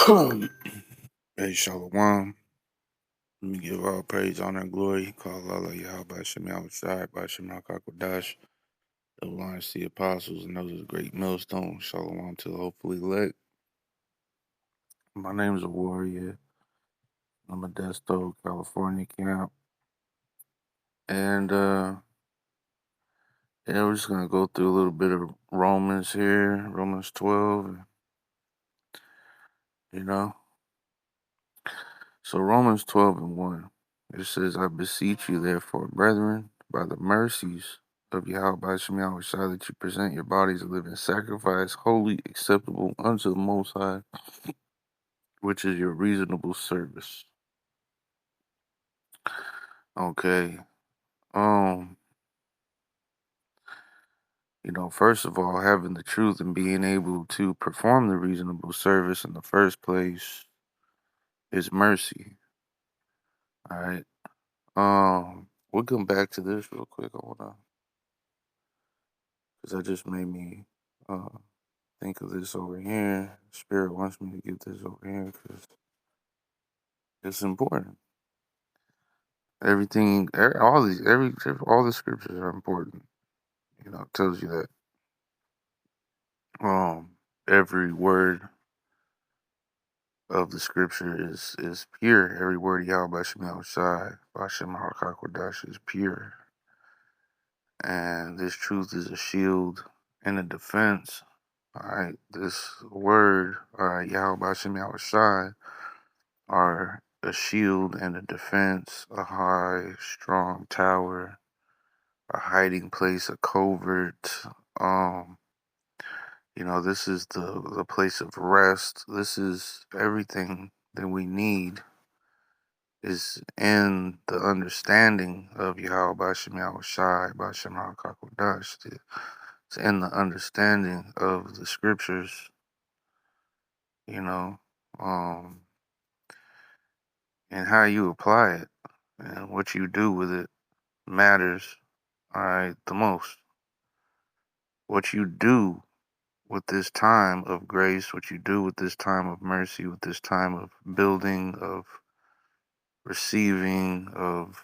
Hey, Shalom. Let me give all praise, honor, and glory. Call Allah Yahweh Shem Shai, Bashem Hakakwadash, the Lawrence the Apostles, and those are great millstones. Shalom to the hopefully elect. My name is a warrior. I'm a Desto, California camp. And yeah, we're just gonna go through a little bit of Romans here, Romans 12, you know. So Romans 12 and 1. It says, I beseech you, therefore, brethren, by the mercies of Yahweh Shem Shai, that you present your bodies a living sacrifice, holy, acceptable unto the Most High, which is your reasonable service. Okay. Um, first of all, having the truth and being able to perform the reasonable service in the first place is mercy. All right. We'll come back to this real quick. Hold on. Because that just made me think of this over here. Spirit wants me to get this over here because it's important. Everything, all the scriptures are important. It tells you that. Every word of the scripture is pure. Every word Yahweh Shem Shai, Bashem HaKakwadash is pure. And this truth is a shield and a defense. All right, this word, Yahweh Shem Shai, are a shield and a defense, a high, strong tower, a hiding place, a covert. Um, this is the place of rest. This is everything that we need is in the understanding of Yahweh Bashem Shai, Bashem HaKakwadash. It's in the understanding of the scriptures, you know, um, and how you apply it and what you do with it matters, all right, the most. What you do with this time of grace, what you do with this time of mercy, with this time of building, of receiving, of,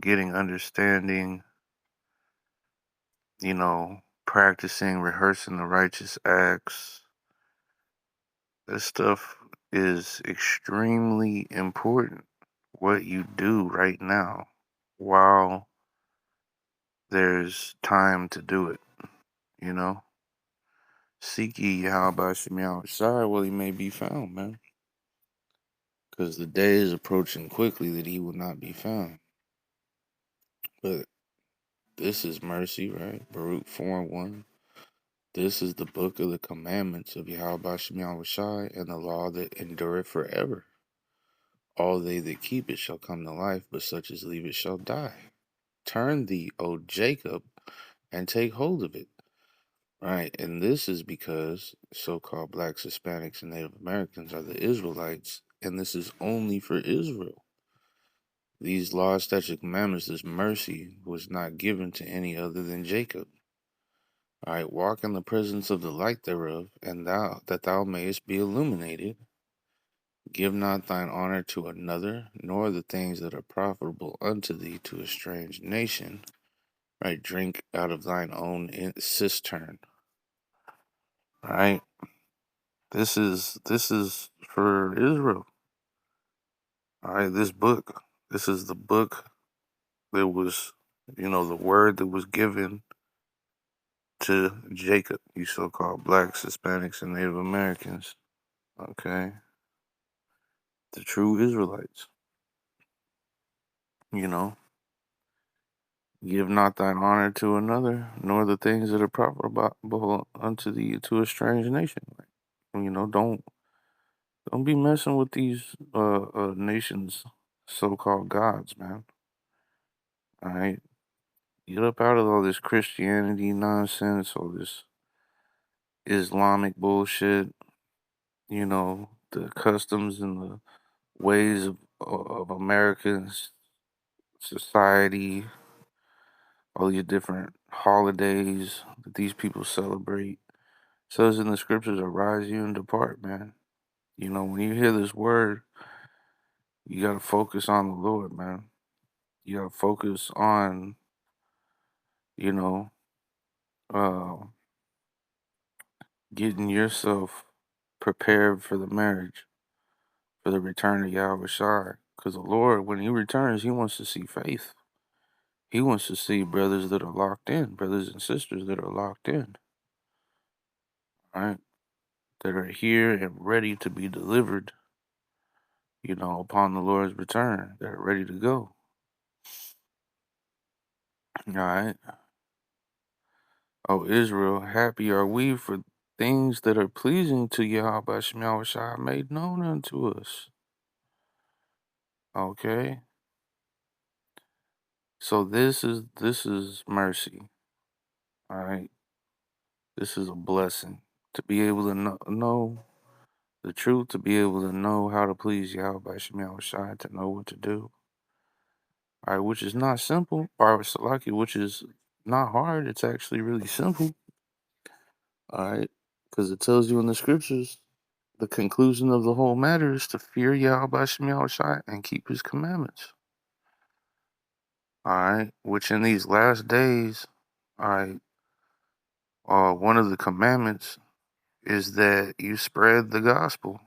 getting understanding, practicing, rehearsing the righteous acts. This stuff is extremely important. What you do right now while there's time to do it, you know? Seek ye Yahweh Shem Shai while he may be found, man. Because the day is approaching quickly that he will not be found. But this is mercy, right? Baruch 4 and 1. This is the book of the commandments of Yahweh Shem Shai and the law that endureth forever. All they that keep it shall come to life, but such as leave it shall die. Turn thee, O Jacob, and take hold of it. Right, and this is because so-called blacks, Hispanics, and Native Americans are the Israelites, and this is only for Israel. These laws, statutes, commandments, this mercy was not given to any other than Jacob. All right, walk in the presence of the light thereof, and thou mayest be illuminated. Give not thine honor to another, nor the things that are profitable unto thee to a strange nation. Right, drink out of thine own cistern. All right. This is for Israel. All right, this book. This is the book that was, the word that was given to Jacob, you so-called blacks, Hispanics, and Native Americans. Okay, the true Israelites. You know, give not thine honor to another, nor the things that are profitable unto thee to a strange nation. Don't be messing with these nations, so-called gods, man. All right. Get up out of all this Christianity nonsense, all this Islamic bullshit, the customs and the ways of American society, all your different holidays that these people celebrate. It says in the scriptures, arise you and depart, man. When you hear this word, you got to focus on the Lord, man. You got to focus on, you know, uh, getting yourself prepared for the marriage, for the return of Yahweh Shai. Because the Lord, when He returns, He wants to see faith. He wants to see brothers that are locked in, brothers and sisters that are locked in, right? That are here and ready to be delivered, upon the Lord's return. They're ready to go. All right. Oh, Israel, happy are we for things that are pleasing to Yahweh by Shema Shai made known unto us. Okay. So this is mercy. All right. This is a blessing to be able to know the truth, to be able to know how to please Yahweh by Shema Shai, to know what to do. All right, which is not simple, or Salaki, which is not hard. It's actually really simple. All right, because it tells you in the scriptures the conclusion of the whole matter is to fear Yahweh by Shema Shai and keep His commandments. All right, which in these last days, all right, one of the commandments is that you spread the gospel.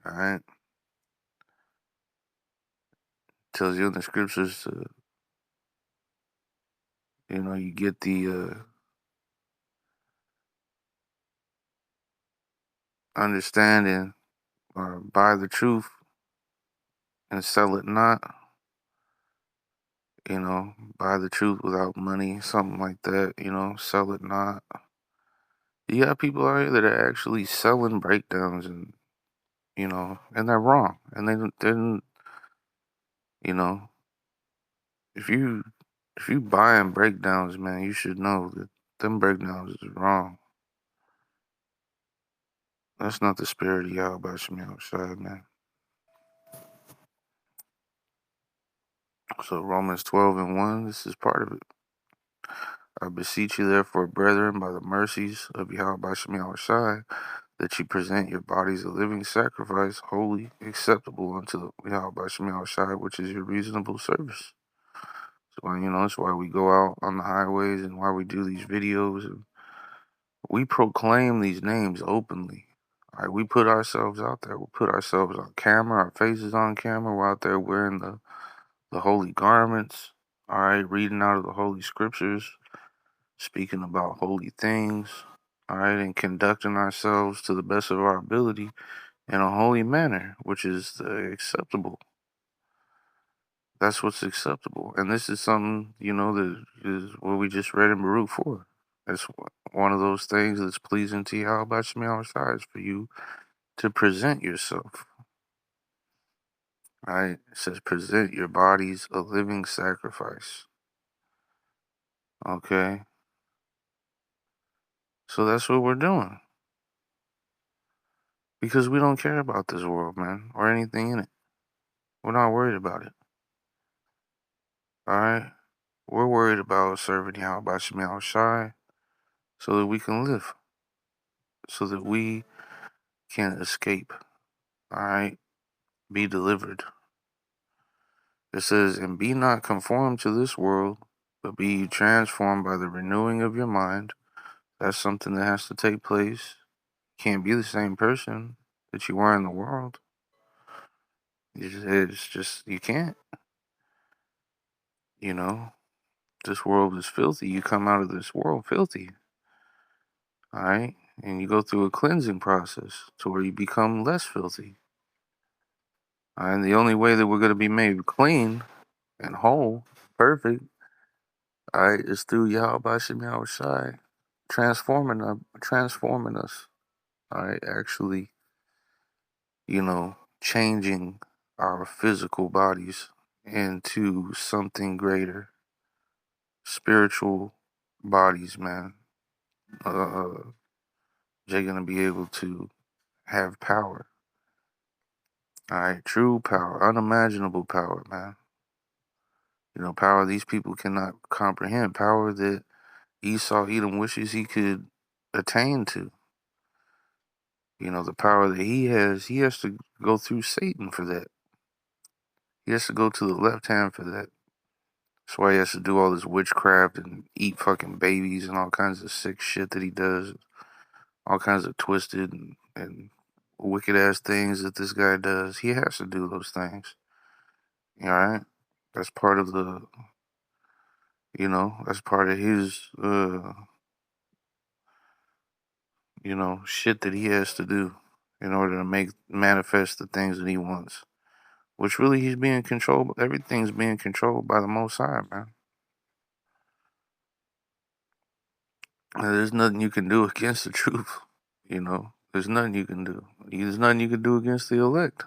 All right, tells you in the scriptures, you get the understanding or buy the truth and sell it not. Buy the truth without money, something like that. Sell it not. You got people out here that are actually selling breakdowns, and they're wrong. And they didn't, you know, if you buying breakdowns, man, you should know that them breakdowns is wrong. That's not the spirit of Yahweh Shemel Shai, man. So Romans 12:1, this is part of it. I beseech you, therefore, brethren, by the mercies of Yahweh Shemel Shai, that you present your bodies a living sacrifice, holy, acceptable unto Yahweh Shemel Shai, which is your reasonable service. So, that's why we go out on the highways and why we do these videos. And we proclaim these names openly. All right, we put ourselves out there. We put ourselves on camera, our faces on camera. We're out there wearing the holy garments. All right, reading out of the holy scriptures, speaking about holy things. All right, and conducting ourselves to the best of our ability in a holy manner, which is acceptable. That's what's acceptable. And this is something, that is what we just read in Baruch 4. That's one of those things that's pleasing to Yahweh Shema Shai is for you to present yourself. Right? It says present your bodies a living sacrifice. Okay? So that's what we're doing. Because we don't care about this world, man, or anything in it. We're not worried about it. Alright? We're worried about serving Yahweh Shema Shai so that we can live. So that we can escape. Alright? Be delivered. It says, and be not conformed to this world, but be ye transformed by the renewing of your mind. That's something that has to take place. You can't be the same person that you were in the world. It's just you can't. This world is filthy. You come out of this world filthy. Alright? And you go through a cleansing process to where you become less filthy. And the only way that we're going to be made clean and whole, perfect, alright, is through Yahweh Shema Shai transforming us. Alright, actually, changing our physical bodies into something greater. Spiritual bodies, man. They're gonna be able to have power. Alright, true power, unimaginable power, man. Power these people cannot comprehend. Power that Esau Edom wishes he could attain to. The power that he has to go through Satan for that. He has to go to the left hand for that. That's why he has to do all this witchcraft and eat fucking babies and all kinds of sick shit that he does. All kinds of twisted and wicked ass things that this guy does. He has to do those things. Alright? That's part of that's part of his, shit that he has to do in order to manifest the things that he wants. Which really he's being controlled. Everything's being controlled by the Most High, man. And there's nothing you can do against the truth. There's nothing you can do. There's nothing you can do against the elect.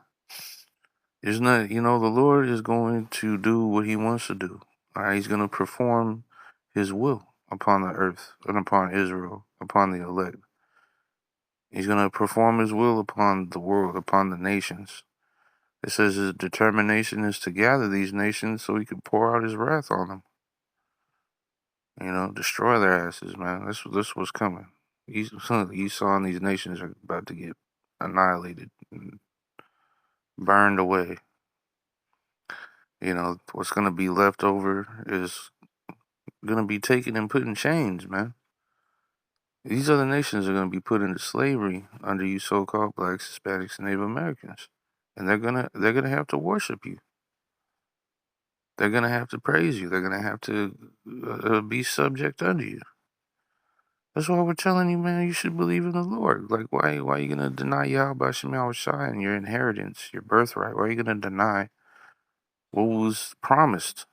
There's not, the Lord is going to do what he wants to do. All right, he's going to perform his will upon the earth and upon Israel, upon the elect. He's going to perform his will upon the world, upon the nations. It says his determination is to gather these nations so he can pour out his wrath on them. Destroy their asses, man. This was coming. Esau and these nations are about to get annihilated and burned away. What's going to be left over is going to be taken and put in chains, man. These other nations are going to be put into slavery under you so-called blacks, Hispanics, and Native Americans. And they're gonna have to worship you. They're gonna have to praise you. They're gonna have to be subject under you. That's why we're telling you, man. You should believe in the Lord. Like, why are you gonna deny Yahweh Shem Shai and your inheritance, your birthright? Why are you gonna deny what was promised?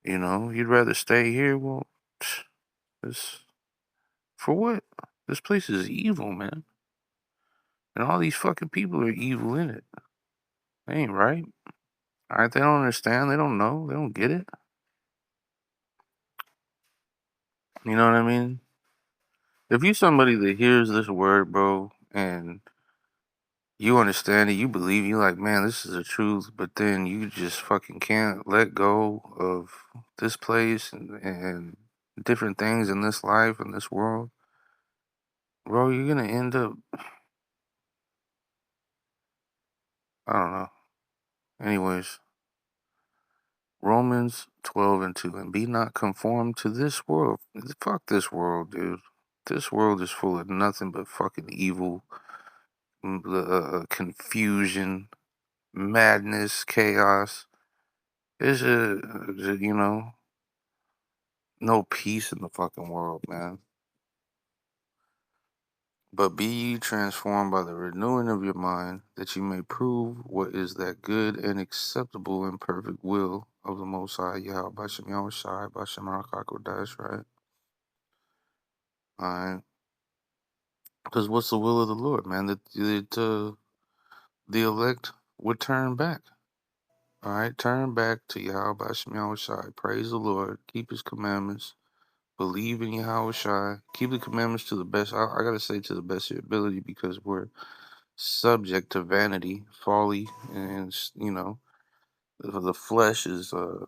You'd rather stay here. Well, this for what? This place is evil, man. And all these fucking people are evil in it. They ain't right. Alright, they don't understand. They don't know. They don't get it. You know what I mean? If you somebody that hears this word, bro, and you understand it, you believe, you like, man, this is the truth, but then you just fucking can't let go of this place and different things in this life and this world, bro, you're gonna end up, I don't know. Anyways, Romans 12:2, and be not conformed to this world. Fuck this world, dude. This world is full of nothing but fucking evil, confusion, madness, chaos. There's no peace in the fucking world, man. But be ye transformed by the renewing of your mind, that you may prove what is that good and acceptable and perfect will of the Most High Yahweh Bashem Yahushai Bashem Rakakodash, right? Alright. Because what's the will of the Lord, man? That the elect would turn back. Alright, turn back to Yahweh Bashem Yahushai. Praise the Lord, keep his commandments, believe in Yahweh Shai, keep the commandments to the best. I gotta say to the best of your ability because we're subject to vanity, folly, and the flesh is a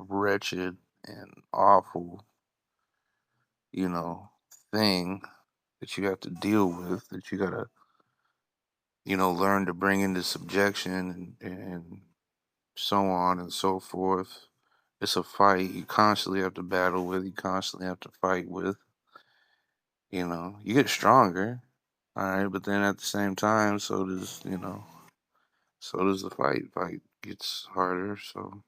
wretched and awful, you know, thing that you have to deal with. That you gotta learn to bring into subjection and so on and so forth. It's a fight you constantly have to battle with. You constantly have to fight with. You get stronger, all right, but then at the same time, so does the fight. Fight gets harder, so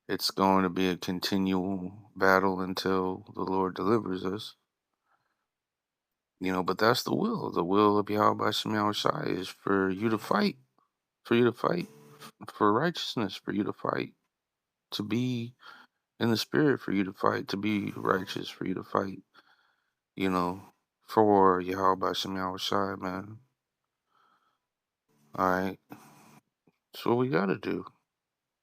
it's going to be a continual battle until the Lord delivers us. But that's the will. The will of Yahweh Shema Shai is for you to fight, for you to fight for righteousness, for you to fight to be in the spirit, for you to fight to be righteous, for you to fight, you know, for Yahweh Shema Shai, man. All right. That's what we gotta do.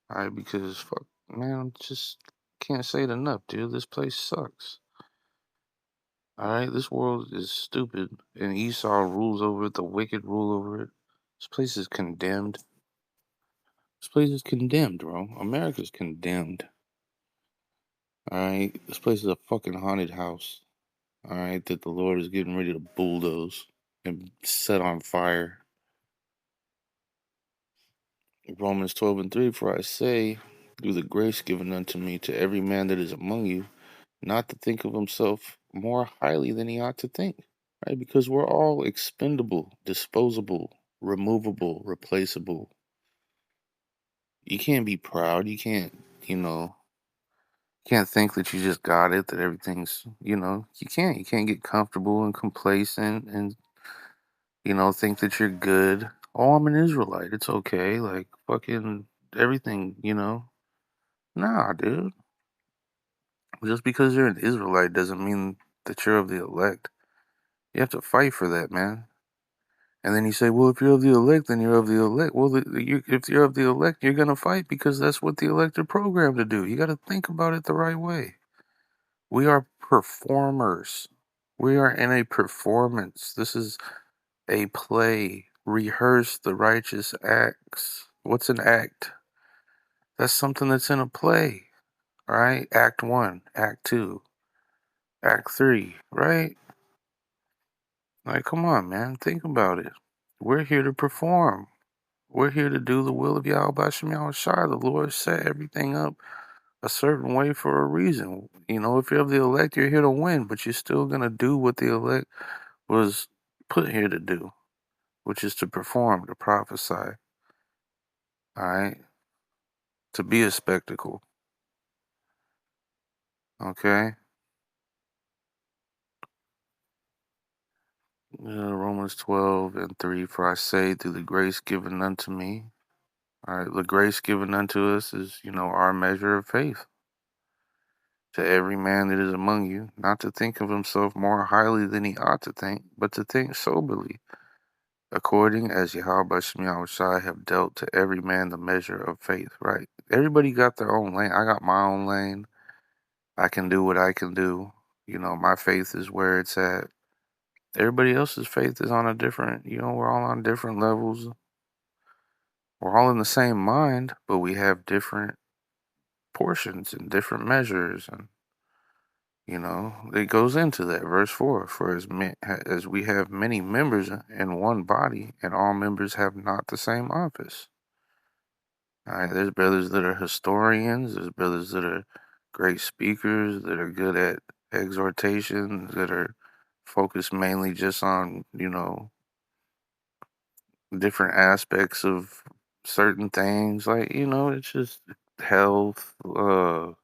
All right, because fuck, man, just can't say it enough, dude. This place sucks. All right, this world is stupid, and Esau rules over it. The wicked rule over it. This place is condemned. This place is condemned, bro. America's condemned. All right. This place is a fucking haunted house. All right. That the Lord is getting ready to bulldoze and set on fire. Romans 12 and 3, for I say, through the grace given unto me, to every man that is among you, not to think of himself more highly than he ought to think. Right? Because we're all expendable, disposable, removable, replaceable. You can't be proud. You can't, you know, can't think that you just got it, that everything's, you can't. You can't get comfortable and complacent and, think that you're good. Oh, I'm an Israelite. It's okay. Like, fucking everything, Nah, dude. Just because you're an Israelite doesn't mean that you're of the elect. You have to fight for that, man. And then you say, well, if you're of the elect, then you're of the elect. Well, if you're of the elect, you're going to fight because that's what the elect are programmed to do. You got to think about it the right way. We are performers. We are in a performance. This is a play. Rehearse the righteous acts. What's an act? That's something that's in a play, right? Act one, act two, act three, right? Like, come on, man. Think about it. We're here to perform. We're here to do the will of Yahweh Bashem Yahushua. The Lord set everything up a certain way for a reason. If you're of the elect, you're here to win, but you're still going to do what the elect was put here to do, which is to perform, to prophesy, all right? To be a spectacle, okay? Romans 12 and 3, for I say, through the grace given unto me, all right, the grace given unto us is, our measure of faith. To every man that is among you, not to think of himself more highly than he ought to think, but to think soberly, according as Yahweh Bashem Yahushua have dealt to every man the measure of faith. Right? Everybody got their own lane. I got my own lane. I can do what I can do. My faith is where it's at. Everybody else's faith is on a different, we're all on different levels. We're all in the same mind, but we have different portions and different measures. And it goes into that verse 4. For as we have many members in one body, and all members have not the same office. All right, there's brothers that are historians. There's brothers that are great speakers, that are good at exhortation, that are focused mainly just on, different aspects of certain things. Like, it's just health, all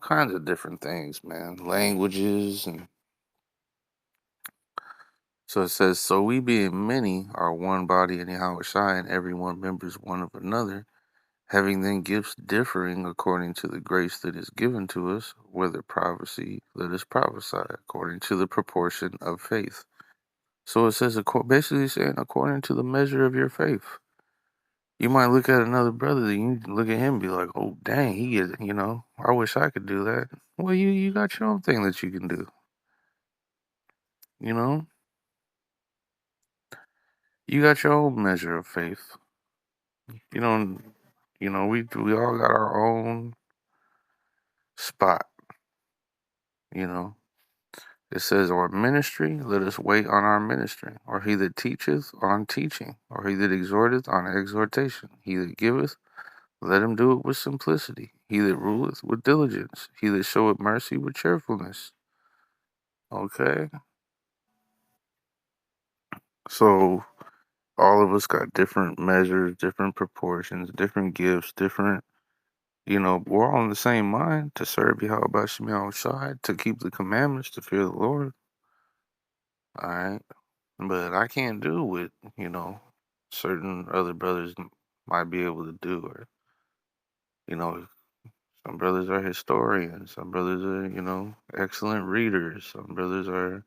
kinds of different things, man. Languages. And so it says, so we being many are one body in Yahweh Shai, and every one members one of another, having then gifts differing according to the grace that is given to us, whether prophecy, let us prophesy, according to the proportion of faith. So it says, basically saying, according to the measure of your faith. You might look at another brother, and you look at him and be like, oh, dang, he is, I wish I could do that. Well, you got your own thing that you can do, you know? You got your own measure of faith. You don't, we all got our own spot, you know? It says, or ministry, let us wait on our ministry. Or he that teacheth on teaching. Or he that exhorteth on exhortation. He that giveth, let him do it with simplicity. He that ruleth with diligence. He that showeth mercy with cheerfulness. Okay? So, all of us got different measures, different proportions, different gifts, different, we're all in the same mind to serve Yahweh Bashem Yahushua, to keep the commandments, to fear the Lord. All right? But I can't do what, certain other brothers might be able to do. Or, you know, some brothers are historians, some brothers are, excellent readers, some brothers are,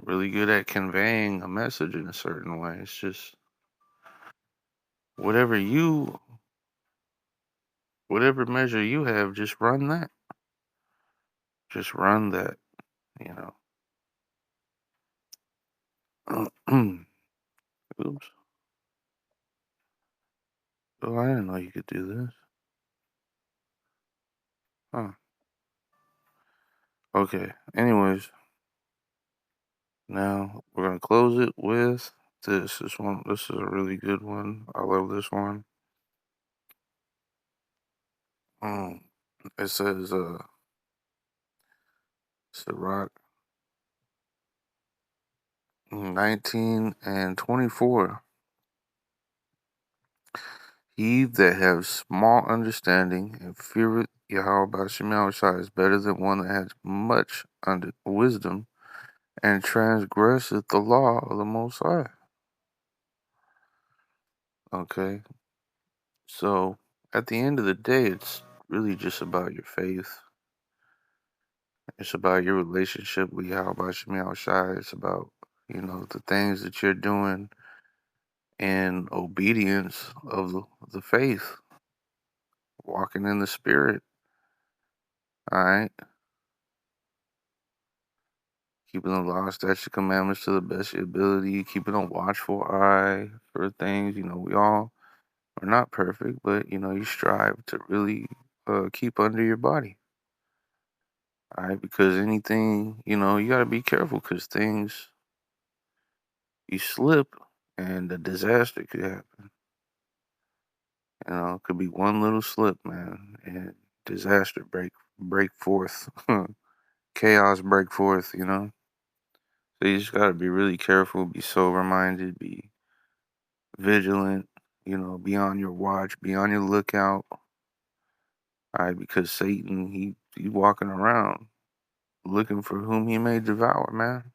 really good at conveying a message in a certain way. It's just whatever whatever measure you have, just run that. Just run that, you know. Oops. Oh, I didn't know you could do this. Huh. Okay. Anyways, now we're gonna close it with this. This is a really good one. I love this one. Um, it says, Sirach 19 and 24. He that has small understanding and feareth Yahweh Bashim Yahushua is better than one that has much under wisdom and transgresseth the law of the Most High. Okay, so at the end of the day, it's really just about your faith. It's about your relationship with Yahweh Bashim Yahushua. It's about, the things that you're doing in obedience of the faith, walking in the Spirit. All right. Keeping the law, statutes, commandments to the best of your ability, keeping a watchful eye for things. We all are not perfect, but you strive to really keep under your body. All right, because anything, you got to be careful because things, you slip and a disaster could happen. It could be one little slip, man, and disaster break forth, chaos break forth. So you just got to be really careful, be sober minded, be vigilant, be on your watch, be on your lookout. All right, because Satan, he walking around looking for whom he may devour, man.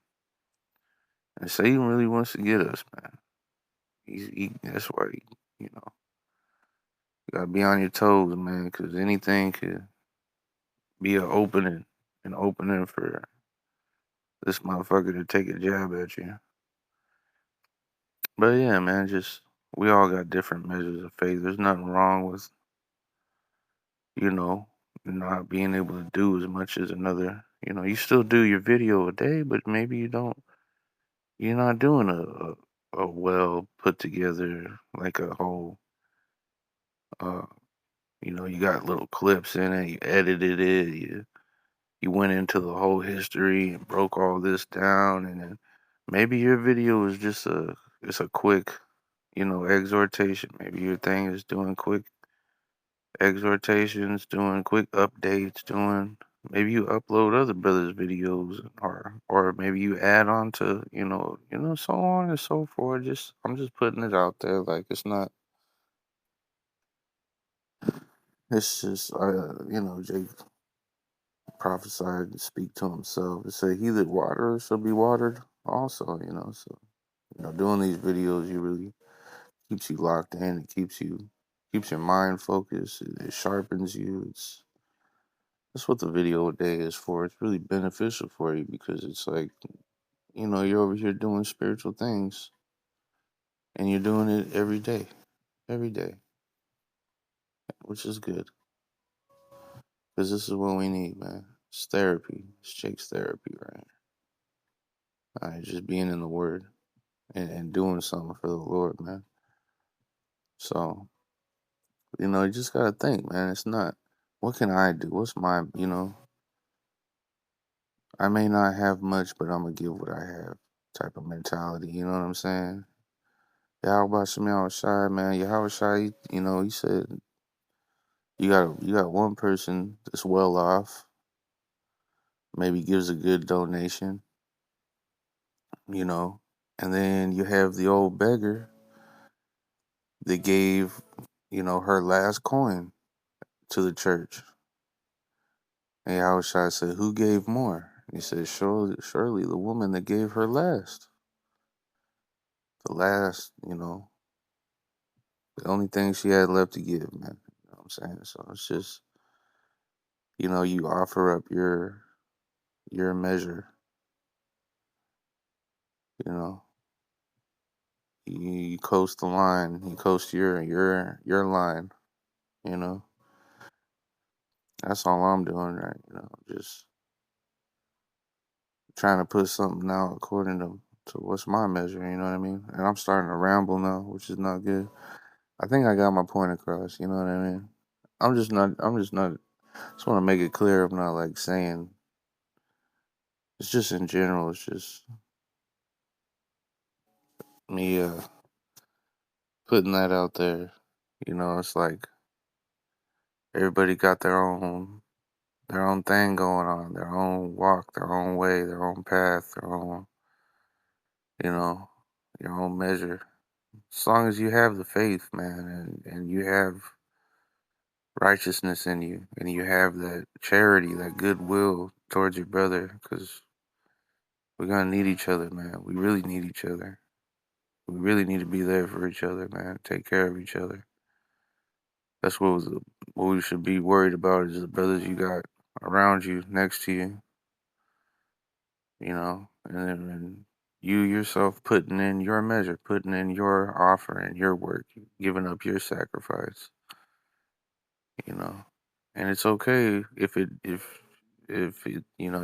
And Satan really wants to get us, man. That's why you gotta be on your toes, man, because anything could be an opening for this motherfucker to take a jab at you. But yeah, man, just we all got different measures of faith. There's nothing wrong with you know, not being able to do as much as another. You still do your video a day, but maybe you're not doing a well put together, like a whole, uh, you got little clips in it, you edited it, you went into the whole history and broke all this down, and then maybe your video is just it's a quick, exhortation. Maybe your thing is doing quick exhortations, doing quick updates, doing maybe you upload other brothers' videos or maybe you add on to, so on and so forth. I'm just putting it out there like it's just Jake prophesied and speak to himself and say he that watereth shall be watered also. So doing these videos you really keeps you locked in, it keeps your mind focused, it sharpens you. That's what the video a day is for. It's really beneficial for you because it's like, you're over here doing spiritual things and you're doing it every day, which is good because this is what we need, man. It's therapy. It's Jake's therapy, right? All right, just being in the Word and doing something for the Lord, man. So, you just got to think, man. It's not, what can I do? What's I may not have much, but I'm going to give what I have type of mentality. You know what I'm saying? Yahweh Shemel Shai, man. Yahweh Shai, he said you got one person that's well off, maybe gives a good donation, you know, and then you have the old beggar that gave, her last coin to the church. And Yahweh Shai said, who gave more? He said, surely the woman that gave her last. The last, the only thing she had left to give, man. You know what I'm saying? So it's just, you offer up your measure, you know. You coast the line, you coast your line, you know. That's all I'm doing, right? Just trying to put something out according to what's my measure, you know what I mean? And I'm starting to ramble now, which is not good. I think I got my point across. You know what I mean? I'm just not. I'm just not. Just want to make it clear. I'm not like saying. It's just in general. It's just me putting that out there. You know, it's like everybody got their own thing going on, their own walk, their own way, their own path, their own, you know, your own measure. As long as you have the faith, man, and you have righteousness in you, and you have that charity, that goodwill towards your brother, because we're gonna need each other, man. We really need each other. We really need to be there for each other, man. Take care of each other. That's what we should be worried about is the brothers you got around you, next to you, and you yourself putting in your measure, putting in your offering, your work, giving up your sacrifice, you know. And it's okay if you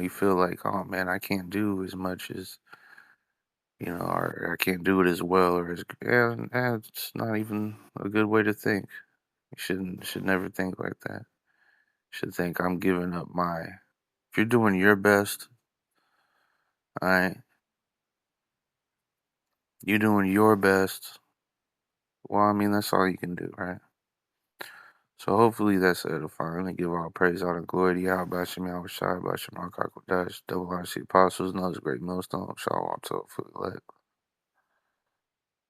feel like, oh man, I can't do as much as or I can't do it as well, or as it's not even a good way to think. You should never think like that. You should think I'm giving up my. If you're doing your best, all right, you doing your best. Well, I mean that's all you can do, right? So hopefully that's edifying. And give all praise, all the glory to Yahweh Shem Yahweh Shai, Bashem Akakodash, double RC apostles, and those great millstones, Shalom to fully let.